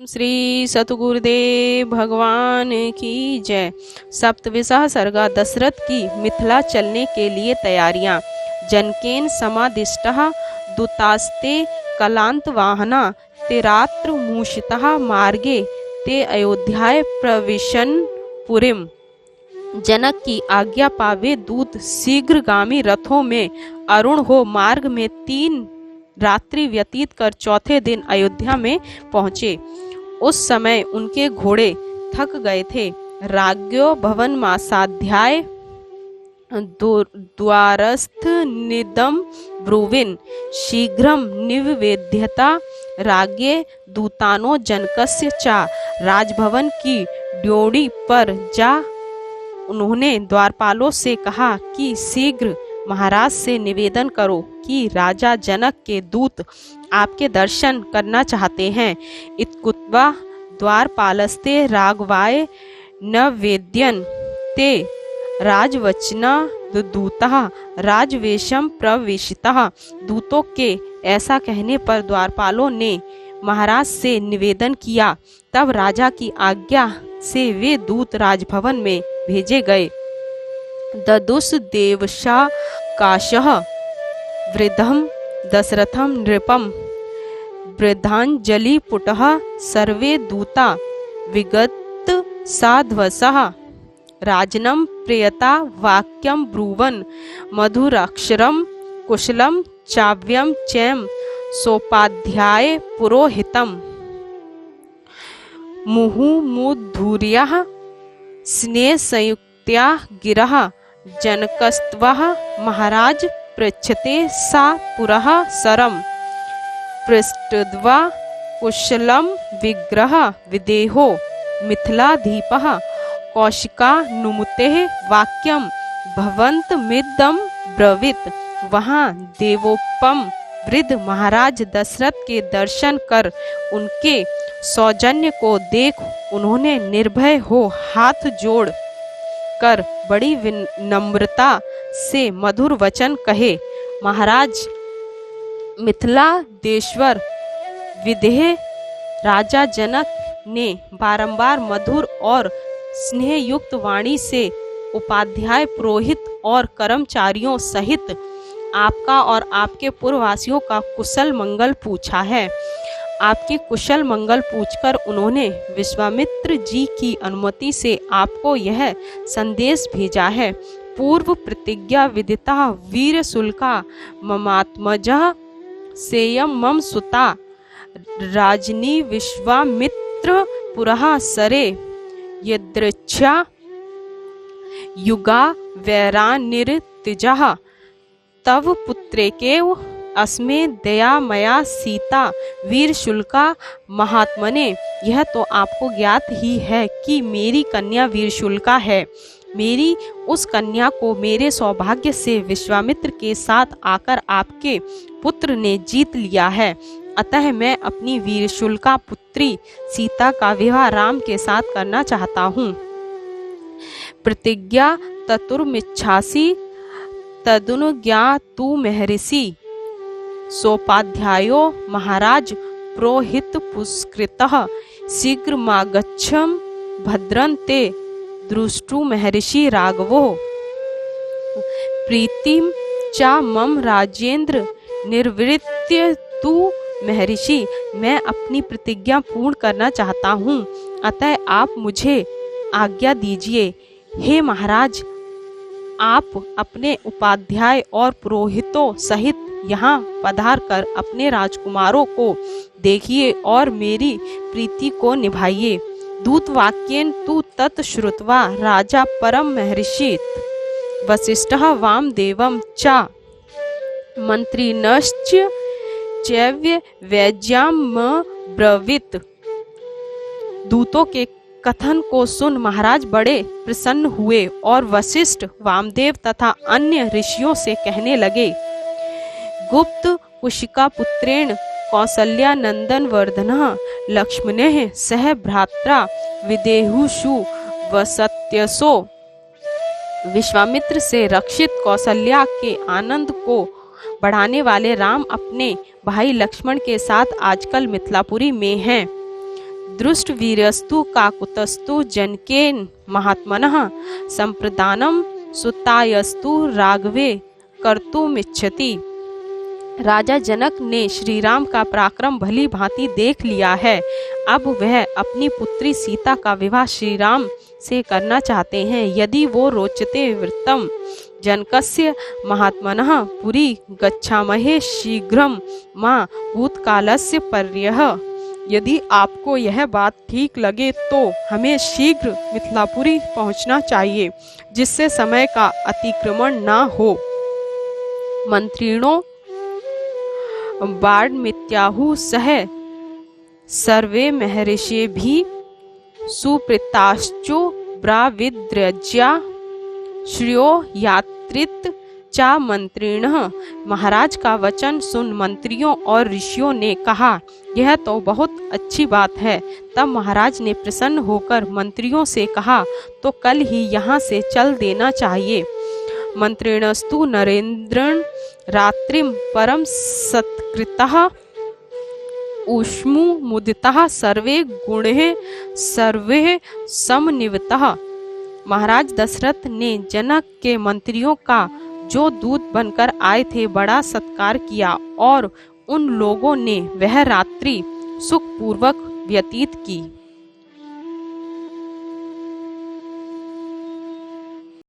श्री सतगुरुदेव भगवान की जय। सप्तविशः सर्गा। दशरथ की मिथिला चलने के लिए तैयारियां। जनकेन समादिष्टः दूतास्ते कलांत वाहना तेरात्र मूषितः मार्गे ते अयोध्याय प्रविशन पुरीम। जनक की आज्ञा पावे दूत शीघ्रगामी रथों में अरुण हो मार्ग में 3 रात्रि व्यतीत कर चौथे दिन अयोध्या में पहुँचे। उस समय उनके घोड़े थक गए थे। राज्ञो भवन मासाध्याय द्वारस्थ निदम ब्रुविन शीघ्रम निवेद्यता राज्ञे दूतानो जनकस्य चा। राजभवन की ड्योढ़ी पर जा उन्होंने द्वारपालों से कहा कि शीघ्र महाराज से निवेदन करो कि राजा जनक के दूत आपके दर्शन करना चाहते हैं। इत्कुत्वा द्वारपालस्ते राघवाय न वेद्यन ते राजवचना दूतः राजवेशम प्रविशितः। दूतों के ऐसा कहने पर द्वारपालों ने महाराज से निवेदन किया। तब राजा की आज्ञा से वे दूत राजभवन में भेजे गए। ददुस देवशा काशः वृद्धम दशरथम नृपम वृद्धांजलि पुटः सर्वे दूता विगत साध्वसः। राजनम प्रियता वाक्यम ब्रुवन मधुराक्षरम कुशलम चाव्यम चैम सोपाध्याय पुरोहितम। मुहुर्मुधुर्यः स्नेह संयुक्त्या गिरः जनकस्त्वः महाराज पृच्छते सा पुरः सरम। पृष्ठद्वा कुशलम विग्रह विदेहो मिथिलाधीपः कौशिका नुमुतेः वाक्यम भवंत मिदम ब्रवीत। वहां देवोपम वृद्ध महाराज दशरथ के दर्शन कर उनके सौजन्य को देख उन्होंने निर्भय हो हाथ जोड़ कर बड़ी विनम्रता से मधुर वचन कहे। महाराज मिथिला देश्वर विदेह राजा जनक ने बारंबार मधुर और स्नेह युक्त वाणी से उपाध्याय पुरोहित और कर्मचारियों सहित आपका और आपके पूर्ववासियों का कुशल मंगल पूछा है। आपके कुशल मंगल पूछकर उन्होंने विश्वामित्र जी की अनुमति से आपको यह संदेश भेजा है। पूर्व प्रतिज्ञा विदिता वीर शुल्का ममात्मजः सेयम मम सुता राजनी विश्वामित्र पुरः सरे यदृच्छा युगा वैरानिर्तिजः तव पुत्रेकेव अस्मे दया मया सीता वीर शुल्का महात्मने। यह तो आपको ज्ञात ही है कि मेरी कन्या वीर शुल्का है। मेरी उस कन्या को मेरे सौभाग्य से विश्वामित्र के साथ आकर आपके पुत्र ने जीत लिया है। अतः मैं अपनी वीर शुल्का पुत्री सीता का विवाह राम के साथ करना चाहता हूँ। प्रतिज्ञा ततुर्मिच्छासी तदनुज्ञातु महर्षि सोपाध्यायो महाराज पुरोहित पुष्कृतः शीघ्रमागच्छम भद्रं ते दृष्टु महर्षि राघवो प्रीतिम चा मम राजेंद्र निर्वृत्य तु महर्षि। मैं अपनी प्रतिज्ञा पूर्ण करना चाहता हूँ, अतः आप मुझे आज्ञा दीजिए। हे महाराज, आप अपने उपाध्याय और पुरोहितों सहित यहाँ पधार कर अपने राजकुमारों को देखिए और मेरी प्रीति को निभाइए। दूत वाक्येन तु तत् श्रुत्वा राजा परम महर्षित वसिष्ठः वामदेवं च मंत्रिणश्च चैव्य वैज्याम ब्रवीत। दूतों के कथन को सुन महाराज बड़े प्रसन्न हुए और वशिष्ठ वामदेव तथा अन्य ऋषियों से कहने लगे। गुप्त कुशिका पुत्रेण कौसल्या नंदन वर्धनः लक्ष्मणेः सह भ्रात्रा विदेहुषु वसत्यसो। विश्वामित्र से रक्षित कौसल्या के आनंद को बढ़ाने वाले राम अपने भाई लक्ष्मण के साथ आजकल मिथिलापुरी में हैं। दृष्टवीर्यस्तु काकुतस्तु जनकेन महात्मनः संप्रदानम सुतायस्तु राघवे कर्तुमिच्छति। राजा जनक ने श्री राम का पराक्रम भली भांति देख लिया है। अब वह अपनी पुत्री सीता का विवाह श्री राम से करना चाहते हैं। यदि वो रोचते वृत्तम जनकस्य महात्मनः पुरी गच्छामहे शीघ्रं मां भूतकालस्य पर्यः। यदि आपको यह बात ठीक लगे तो हमें शीघ्र मिथिलापुरी पहुंचना चाहिए, जिससे समय का अतिक्रमण ना हो। मंत्रिणों बाढ़मित्याहु सह सर्वे महर्षि भी सुप्रीताश्चो ब्राविद्रज्या श्रेयो यात्रित चा मंत्रिणः। महाराज का वचन सुन मंत्रियों और ऋषियों ने कहा, यह तो बहुत अच्छी बात है। तब महाराज ने प्रसन्न होकर मंत्रियों से कहा, तो कल ही यहाँ से चल देना चाहिए। मंत्रिणस्तु नरेंद्रं रात्रिम परम सत्कृतः ऊष्मु मुदितः सर्वे गुणे सर्वे समन्वितः। महाराज दशरथ ने जनक के मंत्रियों का जो दूत बनकर आए थे बड़ा सत्कार किया और उन लोगों ने वह रात्रि सुखपूर्वक व्यतीत की।